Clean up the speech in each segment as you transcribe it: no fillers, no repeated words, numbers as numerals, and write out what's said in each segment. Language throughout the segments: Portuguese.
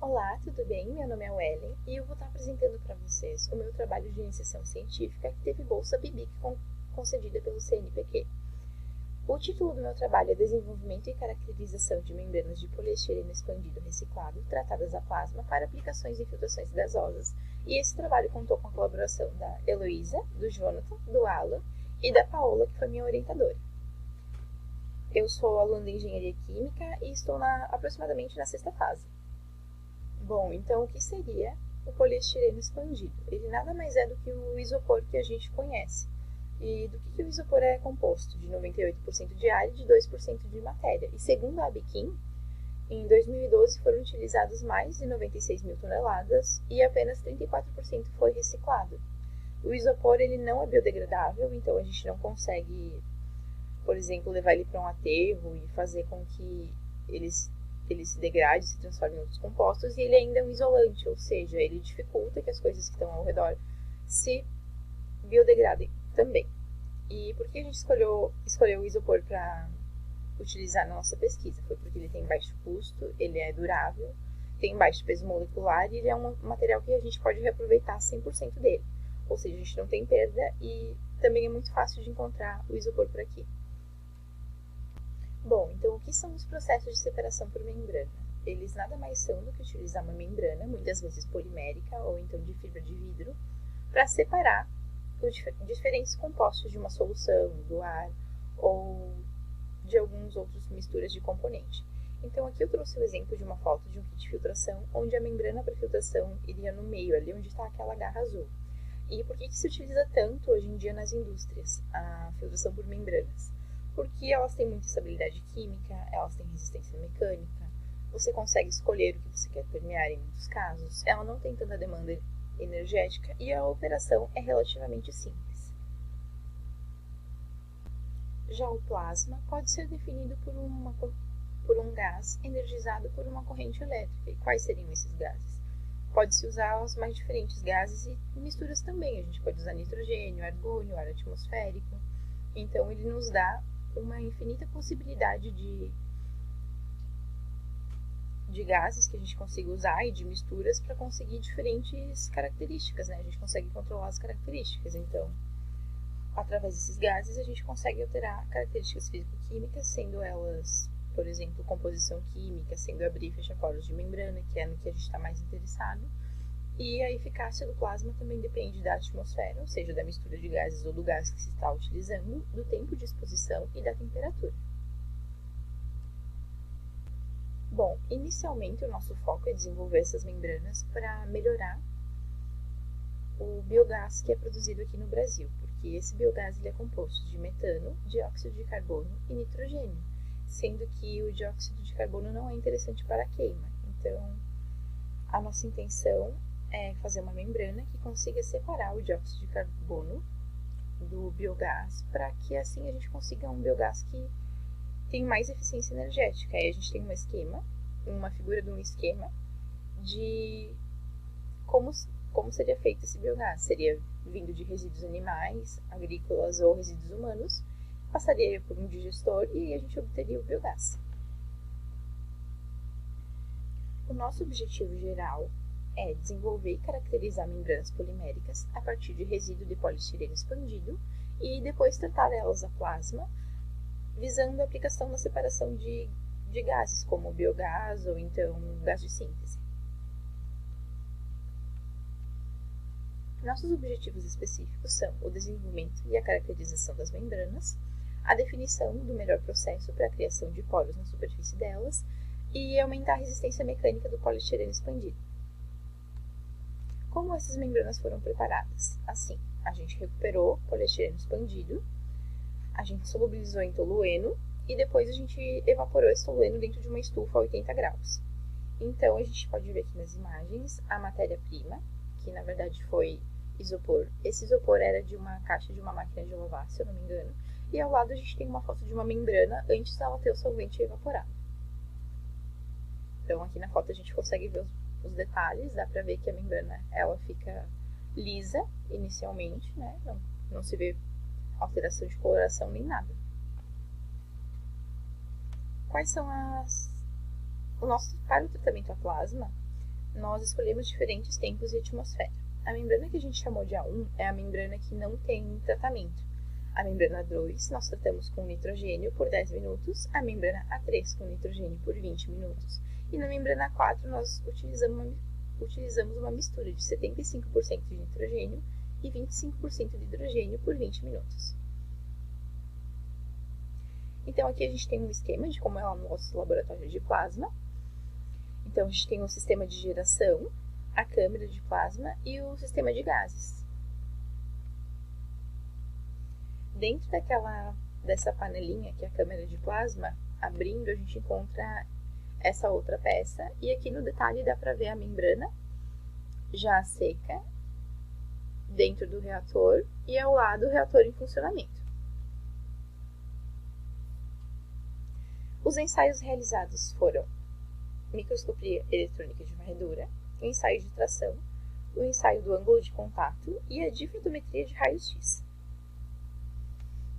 Olá, tudo bem? Meu nome é Wellen e eu vou estar apresentando para vocês o meu trabalho de iniciação científica que teve bolsa BIBIC concedida pelo CNPq. O título do meu trabalho é Desenvolvimento e Caracterização de Membranas de Poliestireno Expandido Reciclado tratadas a plasma para aplicações em filtrações gasosas, e esse trabalho contou com a colaboração da Heloísa, do Jonathan, do Alan e da Paola, que foi minha orientadora. Eu sou aluna de Engenharia Química e estou aproximadamente na 6ª fase. Bom, então o que seria o poliestireno expandido? Ele nada mais é do que o isopor que a gente conhece. E do que o isopor é composto? De 98% de ar e de 2% de matéria. E segundo a Abiquim, em 2012 foram utilizados mais de 96 mil toneladas e apenas 34% foi reciclado. O isopor ele não é biodegradável, então a gente não consegue, por exemplo, levar ele para um aterro e fazer com que ele se degrade, se transforme em outros compostos, e ele ainda é um isolante, ou seja, ele dificulta que as coisas que estão ao redor se biodegradem também. E por que a gente escolheu o isopor para utilizar na nossa pesquisa? Foi porque ele tem baixo custo, ele é durável, tem baixo peso molecular e ele é um material que a gente pode reaproveitar 100% dele. Ou seja, a gente não tem perda e também é muito fácil de encontrar o isopor por aqui. Bom, então o que são os processos de separação por membrana? Eles nada mais são do que utilizar uma membrana, muitas vezes polimérica ou então de fibra de vidro, para separar os diferentes compostos de uma solução, do ar ou de algumas outras misturas de componente. Então aqui eu trouxe o exemplo de uma foto de um kit de filtração, onde a membrana para filtração iria no meio, ali onde está aquela garra azul. E por que se utiliza tanto hoje em dia nas indústrias a filtração por membranas? Porque elas têm muita estabilidade química, elas têm resistência mecânica, você consegue escolher o que você quer permear em muitos casos, ela não tem tanta demanda energética e a operação é relativamente simples. Já o plasma pode ser definido por um gás energizado por uma corrente elétrica. E quais seriam esses gases? Pode-se usar os mais diferentes gases e misturas também. A gente pode usar nitrogênio, argônio, ar atmosférico. Então ele nos dá uma infinita possibilidade de gases que a gente consiga usar e de misturas para conseguir diferentes características, né? A gente consegue controlar as características. Então, através desses gases, a gente consegue alterar características físico-químicas, sendo elas, por exemplo, composição química, sendo abrir e fechar poros de membrana, que é no que a gente está mais interessado. E a eficácia do plasma também depende da atmosfera, ou seja, da mistura de gases ou do gás que se está utilizando, do tempo de exposição e da temperatura. Bom, inicialmente o nosso foco é desenvolver essas membranas para melhorar o biogás que é produzido aqui no Brasil, porque esse biogás ele é composto de metano, dióxido de carbono e nitrogênio, sendo que o dióxido de carbono não é interessante para a queima. Então, a nossa intenção é fazer uma membrana que consiga separar o dióxido de carbono do biogás, para que assim a gente consiga um biogás que tem mais eficiência energética. Aí a gente tem uma figura de um esquema de como seria feito esse biogás. Seria vindo de resíduos animais, agrícolas ou resíduos humanos, passaria por um digestor e a gente obteria o biogás. O nosso objetivo geral é desenvolver e caracterizar membranas poliméricas a partir de resíduo de poliestireno expandido e depois tratar elas a plasma, visando a aplicação na separação de gases, como biogás ou então gás de síntese. Nossos objetivos específicos são o desenvolvimento e a caracterização das membranas, a definição do melhor processo para a criação de poros na superfície delas e aumentar a resistência mecânica do poliestireno expandido. Como essas membranas foram preparadas? Assim, a gente recuperou o poliestireno expandido, a gente solubilizou em tolueno e depois a gente evaporou esse tolueno dentro de uma estufa a 80 graus. Então, a gente pode ver aqui nas imagens a matéria-prima, que na verdade foi isopor. Esse isopor era de uma caixa de uma máquina de lavar, se eu não me engano. E ao lado a gente tem uma foto de uma membrana antes dela ter o solvente evaporado. Então, aqui na foto a gente consegue ver os detalhes, dá pra ver que a membrana ela fica lisa inicialmente, né? Não se vê alteração de coloração nem nada. Quais são para o tratamento a plasma, nós escolhemos diferentes tempos e atmosfera. A membrana que a gente chamou de A1 é a membrana que não tem tratamento. A membrana 2 nós tratamos com nitrogênio por 10 minutos, a membrana A3 com nitrogênio por 20 minutos. E na membrana 4 nós utilizamos uma mistura de 75% de nitrogênio e 25% de hidrogênio por 20 minutos. Então aqui a gente tem um esquema de como é o nosso laboratório de plasma. Então a gente tem um sistema de geração, a câmara de plasma e o sistema de gases. Dentro dessa panelinha, que é a câmara de plasma, abrindo a gente encontra essa outra peça, e aqui no detalhe dá para ver a membrana já seca dentro do reator e ao lado o reator em funcionamento. Os ensaios realizados foram microscopia eletrônica de varredura, o ensaio de tração, o ensaio do ângulo de contato e a difrotometria de raios-x.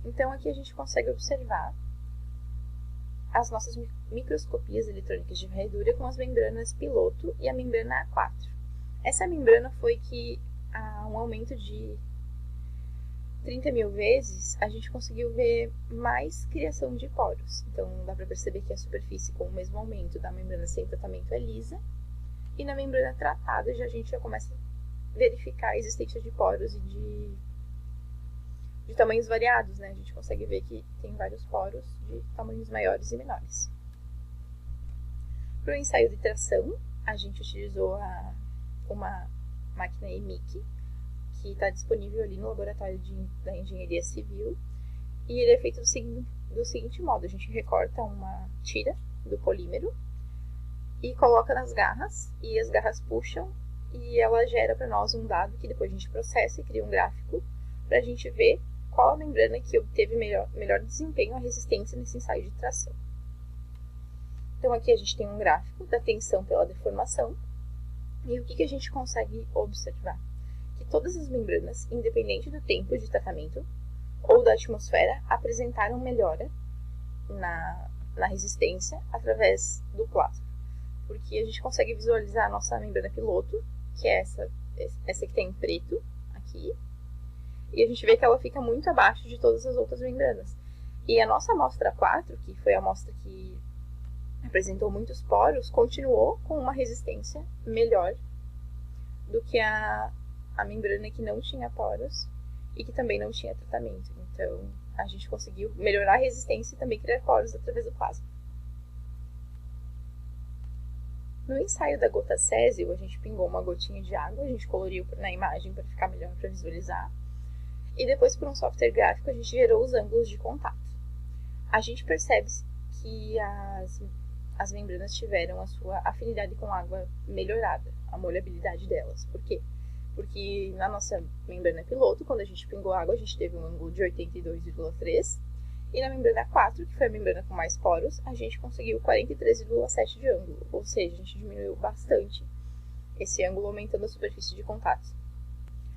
Então aqui a gente consegue observar as nossas microscopias eletrônicas de varredura com as membranas piloto e a membrana A4. Essa membrana foi que, a um aumento de 30 mil vezes, a gente conseguiu ver mais criação de poros. Então dá para perceber que a superfície com o mesmo aumento da membrana sem tratamento é lisa, e na membrana tratada a gente já começa a verificar a existência de poros e de tamanhos variados, né? A gente consegue ver que tem vários poros de tamanhos maiores e menores. Para o ensaio de tração, a gente utilizou uma máquina EMIC, que está disponível ali no laboratório da engenharia civil, e ele é feito do seguinte modo: a gente recorta uma tira do polímero e coloca nas garras, e as garras puxam, e ela gera para nós um dado que depois a gente processa e cria um gráfico para a gente ver qual a membrana que obteve melhor desempenho à resistência nesse ensaio de tração. Então aqui a gente tem um gráfico da tensão pela deformação, e o que a gente consegue observar? Que todas as membranas, independente do tempo de tratamento ou da atmosfera, apresentaram melhora na resistência através do plasma. Porque a gente consegue visualizar a nossa membrana piloto, que é essa que tem em preto aqui, e a gente vê que ela fica muito abaixo de todas as outras membranas. E a nossa amostra 4, que foi a amostra que apresentou muitos poros, continuou com uma resistência melhor do que a membrana que não tinha poros e que também não tinha tratamento. Então, a gente conseguiu melhorar a resistência e também criar poros através do plasma. No ensaio da gota césio, a gente pingou uma gotinha de água, a gente coloriu na imagem para ficar melhor para visualizar. E depois, por um software gráfico, a gente gerou os ângulos de contato. A gente percebe que as membranas tiveram a sua afinidade com água melhorada, a molhabilidade delas. Por quê? Porque na nossa membrana piloto, quando a gente pingou água, a gente teve um ângulo de 82,3. E na membrana 4, que foi a membrana com mais poros, a gente conseguiu 43,7 de ângulo. Ou seja, a gente diminuiu bastante esse ângulo, aumentando a superfície de contato.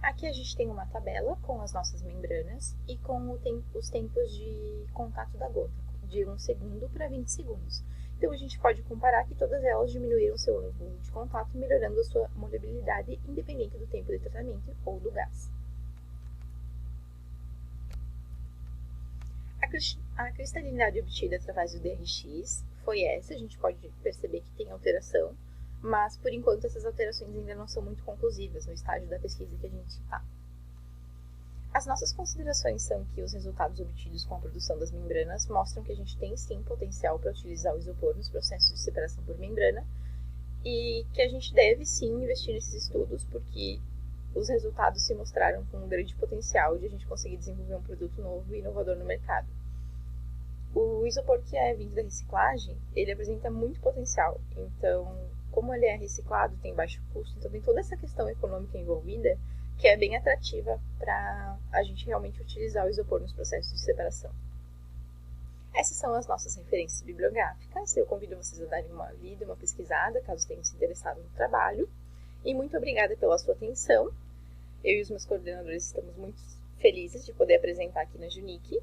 Aqui a gente tem uma tabela com as nossas membranas e com os tempos de contato da gota, de 1 segundo para 20 segundos. Então a gente pode comparar que todas elas diminuíram seu ângulo de contato, melhorando a sua molhabilidade independente do tempo de tratamento ou do gás. A cristalinidade obtida através do DRX foi essa. A gente pode perceber que tem alteração, mas por enquanto essas alterações ainda não são muito conclusivas no estágio da pesquisa que a gente está. As nossas considerações são que os resultados obtidos com a produção das membranas mostram que a gente tem sim potencial para utilizar o isopor nos processos de separação por membrana e que a gente deve sim investir nesses estudos, porque os resultados se mostraram com um grande potencial de a gente conseguir desenvolver um produto novo e inovador no mercado. O isopor que é vindo da reciclagem, ele apresenta muito potencial, então, como ele é reciclado, tem baixo custo, então tem toda essa questão econômica envolvida que é bem atrativa para a gente realmente utilizar o isopor nos processos de separação. Essas são as nossas referências bibliográficas. Eu convido vocês a darem uma lida, uma pesquisada, caso tenham se interessado no trabalho. E muito obrigada pela sua atenção. Eu e os meus coordenadores estamos muito felizes de poder apresentar aqui na Junic.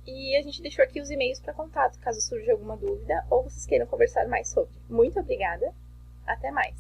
E a gente deixou aqui os e-mails para contato, caso surja alguma dúvida ou vocês queiram conversar mais sobre. Muito obrigada. Até mais.